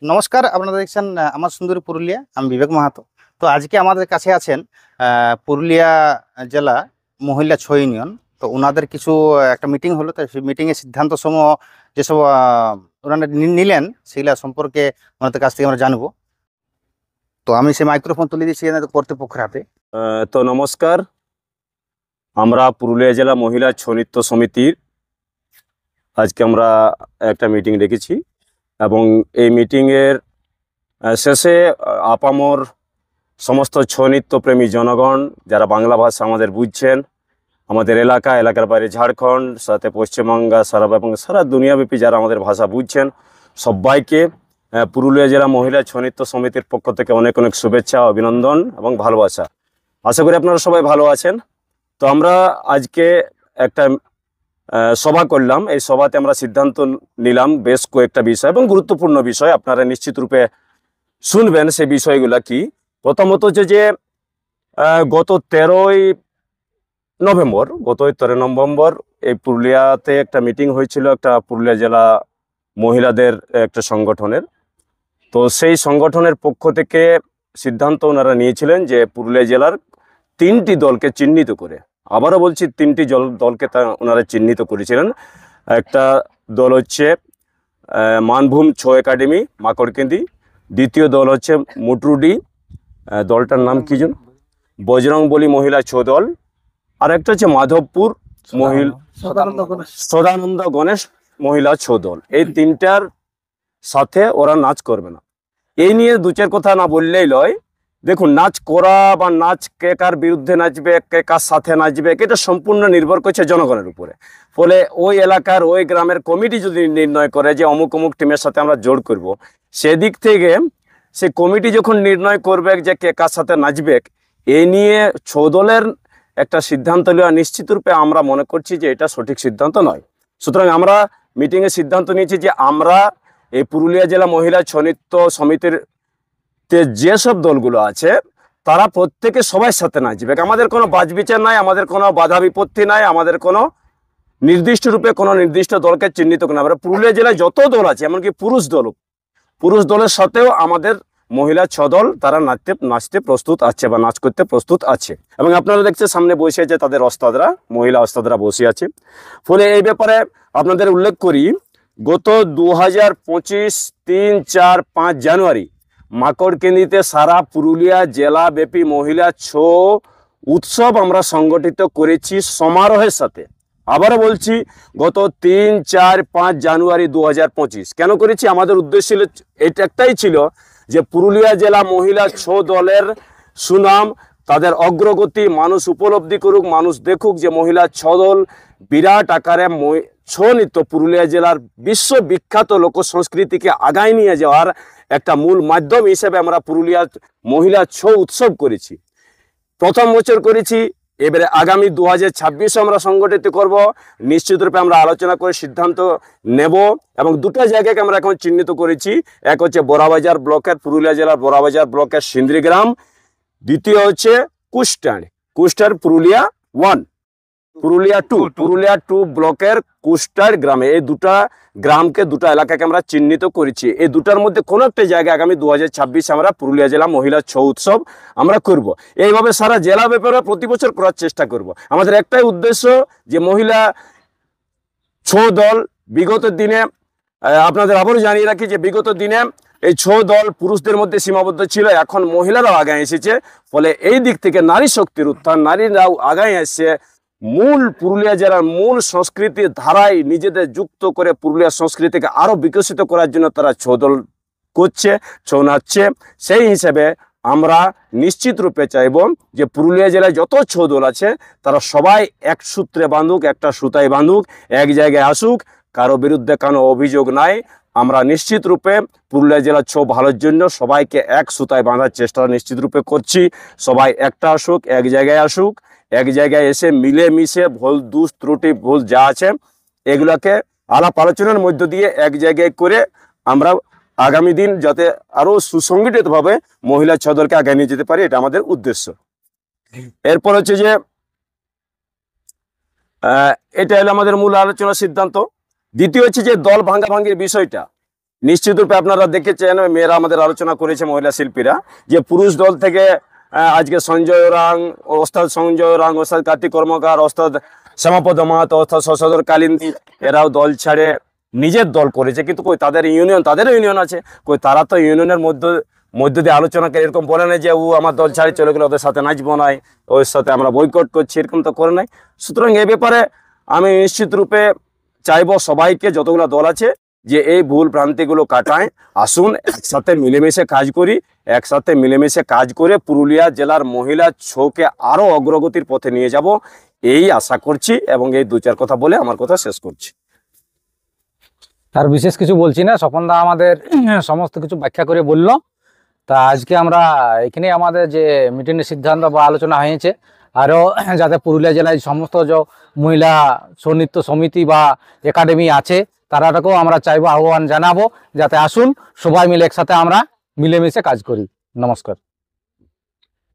নমস্কার, আপনারা দেখছেন আমার সুন্দরী পুরুলিয়া। আমি বিবেক মাহাতো। তো আজকে আমাদের কাছে আছেন পুরুলিয়া জেলা মহিলা ছৌ ইউনিয়ন। তো ওনাদের কিছু একটা মিটিং হলো, তো সেই মিটিংয়ের সিদ্ধান্ত সমূহ যেসব ওনারা নিলেন সেগুলা সম্পর্কে ওনাদের কাছ থেকে আমরা জানবো। তো আমি সেই মাইক্রোফোন তুলে দিচ্ছি এনাদের কর্তৃপক্ষের হাতে। তো নমস্কার, আমরা পুরুলিয়া জেলা মহিলা ছৌ নৃত্য সমিতির আজকে আমরা একটা মিটিং রেখেছি এবং এই মিটিংয়ের শেষে আপামর সমস্ত ছৌ নৃত্য প্রেমী জনগণ যারা বাংলা ভাষা আমাদের বুঝছেন, আমাদের এলাকার বাইরে ঝাড়খণ্ড সাথে পশ্চিমবঙ্গ সারা এবং সারা দুনিয়াব্যাপী যারা আমাদের ভাষা বুঝছেন সবাইকে পুরুলিয়া জেলা মহিলা ছৌ নৃত্য সমিতির পক্ষ থেকে অনেক অনেক শুভেচ্ছা, অভিনন্দন এবং ভালোবাসা। আশা করি আপনারা সবাই ভালো আছেন। তো আমরা আজকে একটা সভা করলাম। এই সভাতে আমরা সিদ্ধান্ত নিলাম বেশ কয়েকটা বিষয় এবং গুরুত্বপূর্ণ বিষয়, আপনারা নিশ্চিত রূপে শুনবেন সেই বিষয়গুলো কি। প্রথমত হচ্ছে যে গত 13 নভেম্বর এই পুরুলিয়াতে একটা মিটিং হয়েছিল, একটা পুরুলিয়া জেলা মহিলাদের একটা সংগঠনের। তো সেই সংগঠনের পক্ষ থেকে সিদ্ধান্ত ওনারা নিয়েছিলেন যে পুরুলিয়া জেলার 3টি দলকে চিহ্নিত করে, আবারও বলছি 3টি দলকে ওনারা চিহ্নিত করেছিলেন। একটা দল হচ্ছে মানভূম ছৌ একাডেমি মাকড়কেন্দি, দ্বিতীয় দল হচ্ছে মুটরুডি, দলটার নাম কি যেন, বজরংবলী মহিলা ছৌ দল, আর একটা হচ্ছে মাধবপুর সদানন্দ গণেশ মহিলা ছৌ দল। এই 3টার সাথে ওরা নাচ করবে না। এই নিয়ে দু চার কথা না বললেই লয়। দেখুন, নাচ করা বা নাচ কে কার বিরুদ্ধে নাচবে, কে কার সাথে নাচবে, এটা সম্পূর্ণ নির্ভর করছে জনগণের উপরে। ফলে ওই এলাকার ওই গ্রামের কমিটি যদি নির্ণয় করে যে অমুক অমুক টিমের সাথে আমরা জোর করব, সেদিক থেকে সে কমিটি যখন নির্ণয় করবে যে কে কার সাথে নাচবে, এ নিয়ে ছৌ দলের একটা সিদ্ধান্ত নেওয়া নিশ্চিত রূপে আমরা মনে করছি যে এটা সঠিক সিদ্ধান্ত নয়। সুতরাং আমরা মিটিংয়ে সিদ্ধান্ত নিয়েছি যে আমরা এই পুরুলিয়া জেলা মহিলা ছৌ নৃত্য সমিতির যেসব দলগুলো আছে তারা প্রত্যেকে সবার সাথে নাচবে। আমাদের কোনো বাছবিচার নাই, আমাদের কোনো বাধা বিপত্তি নাই, আমাদের কোনো নির্দিষ্ট রূপে কোনো নির্দিষ্ট দলকে চিহ্নিত করা। আমরা পুরুলিয়া জেলায় যত দল আছে, এমনকি পুরুষ দলের সাথেও আমাদের মহিলা ছৌ দল তারা নাচতে প্রস্তুত আছে বা নাচ করতে প্রস্তুত আছে। এবং আপনারা দেখছেন সামনে বসে আছে তাদের ওস্তাদরা, মহিলা ওস্তাদরা বসে আছে। ফলে এই ব্যাপারে আপনাদের উল্লেখ করি, গত 2025 3, 4, 5 জানুয়ারি মাকড়কেন্দিতে সারা পুরুলিয়া জেলা ব্যাপী মহিলা ছৌ উৎসব আমরা সংগঠিত করেছি সমারোহের সাথে। আবারও বলছি, গত 3, 4, 5 জানুয়ারি 2025 কেন করেছি? আমাদের উদ্দেশ্য এটা একটাই ছিল যে পুরুলিয়া জেলা মহিলা ছৌ দলের সুনাম, তাদের অগ্রগতি মানুষ উপলব্ধি করুক, মানুষ দেখুক যে মহিলা ছৌ দল বিরাট আকারে ছৌ নৃত্য পুরুলিয়া জেলার বিশ্ববিখ্যাত লোক সংস্কৃতিকে আগায় নিয়ে যাওয়ার একটা মূল মাধ্যম হিসেবে আমরা পুরুলিয়া মহিলা ছৌ উৎসব করেছি। প্রথম বছর করেছি, এবারে আগামী 2026 আমরা সংগঠিত করব। নিশ্চিত রূপে আমরা আলোচনা করে সিদ্ধান্ত নেব এবং দুটো জায়গাকে আমরা এখন চিহ্নিত করেছি। এক হচ্ছে বড়াবাজার ব্লকের, পুরুলিয়া জেলার বড়াবাজার ব্লকের সিন্দ্রিগ্রাম, দ্বিতীয় হচ্ছে কুষ্টার পুরুলিয়া 1, পুরুলিয়া 2 ব্লকের কুষ্টার গ্রামে। এই দুটা গ্রামকে, দুটা এলাকাকে আমরা চিহ্নিত করেছি। এই দুটার মধ্যে কোনো একটা জায়গায় আগামী 2026 আমরা পুরুলিয়া জেলা মহিলা ছৌ উৎসব আমরা করব। এইভাবে সারা জেলা ব্যাপারে প্রতি বছর করার চেষ্টা করব। আমাদের একটাই উদ্দেশ্য যে মহিলা ছৌ দল বিগত দিনে, আপনাদের আবারও জানিয়ে রাখি যে বিগত দিনে এই ছৌ দল পুরুষদের মধ্যে সীমাবদ্ধ ছিল, এখন মহিলারাও আগায় এসেছে। ফলে এই দিক থেকে নারী শক্তির উত্থান, নারীরাও আগায় এসে মূল পুরুলিয়া জেলার মূল সংস্কৃতির ধারায় নিজেদের যুক্ত করে পুরুলিয়া সংস্কৃতিকে আরো বিকশিত করার জন্য তারা ছৌ দল করছে, ছৌ নাচছে। সেই হিসেবে আমরা নিশ্চিত রূপে চাইব যে পুরুলিয়া জেলায় যত ছৌ দল আছে তারা সবাই এক সূত্রে বাঁধুক, একটা সুতায় বাঁধুক, এক জায়গায় আসুক, কারো বিরুদ্ধে কোনো অভিযোগ নাই। আমরা নিশ্চিত রূপে পুরুলিয়া জেলার ছৌ ভালোর জন্য সবাইকে এক সুতায় বাঁধার চেষ্টা নিশ্চিত রূপে করছি। সবাই একটা আসুক, এক জায়গায় আসুক, এক জায়গায় এসে মিলে মিশে ভুল দোষ ত্রুটি ভুল যা আছে এগুলাকে আলাপ আলোচনার মধ্য দিয়ে এক জায়গায় করে আমরা আগামী দিন যাতে আরো সুসংগঠিতভাবে মহিলা ছৌ দলকে আগে নিয়ে যেতে পারি, এটা আমাদের উদ্দেশ্য। এরপর হচ্ছে যে এটা হলো আমাদের মূল আলোচনার সিদ্ধান্ত। দ্বিতীয় হচ্ছে যে দল ভাঙ্গাভাঙ্গির বিষয়টা। নিশ্চিত রূপে আপনারা দেখেছেন, মেয়েরা আমাদের আলোচনা করেছে, মহিলা শিল্পীরা, যে পুরুষ দল থেকে আজকে সঞ্জয় রাং, ওস্তাদ সঞ্জয় রাং, ওস্তাদ কার্তিক কর্মকার, ওস্তাদ শ্যামাপদ মাহাতো, ওস্তাদ শশধর কালিন্দী, এরাও দল ছাড়ে নিজের দল করেছে। কিন্তু কই তাদের ইউনিয়ন, তাদেরও ইউনিয়ন আছে, কই তারা তো ইউনিয়নের মধ্য দিয়ে আলোচনা করে এরকম বলে নাই যে ও আমার দল ছাড়ে চলে গেলে ওদের সাথে নাচবো নাই, ওর সাথে আমরা বয়কট করছি, এরকম তো করে নাই। সুতরাং এ ব্যাপারে আমি নিশ্চিত রূপে চাইবো সবাইকে, যতগুলো দল আছে, যে এই ভুল ভ্রান্তিগুলো কাটায়, আসুন একসাথে মিলেমিশে কাজ করি, একসাথে মিলেমিশে কাজ করে পুরুলিয়া জেলার মহিলা ছৌকে আরো অগ্রগতির পথে নিয়ে যাব, এই আশা করছি। এবং এই দু চার কথা বলে আমার কথা শেষ করছি। আর বিশেষ কিছু বলছি না, স্বপনদা আমাদের সমস্ত কিছু ব্যাখ্যা করে বললো। তা আজকে আমরা এখানে আমাদের যে মিটিংয়ের সিদ্ধান্ত বা আলোচনা হয়েছে, আরও যাতে পুরুলিয়া জেলায় সমস্ত যে মহিলা সন্নিহিত সমিতি বা একাডেমি আছে তারাটাকেও আমরা চাইবো, আহ্বান জানাবো যাতে আসুন সবাই মিলে একসাথে আমরা মিলেমিশে কাজ করি। নমস্কার।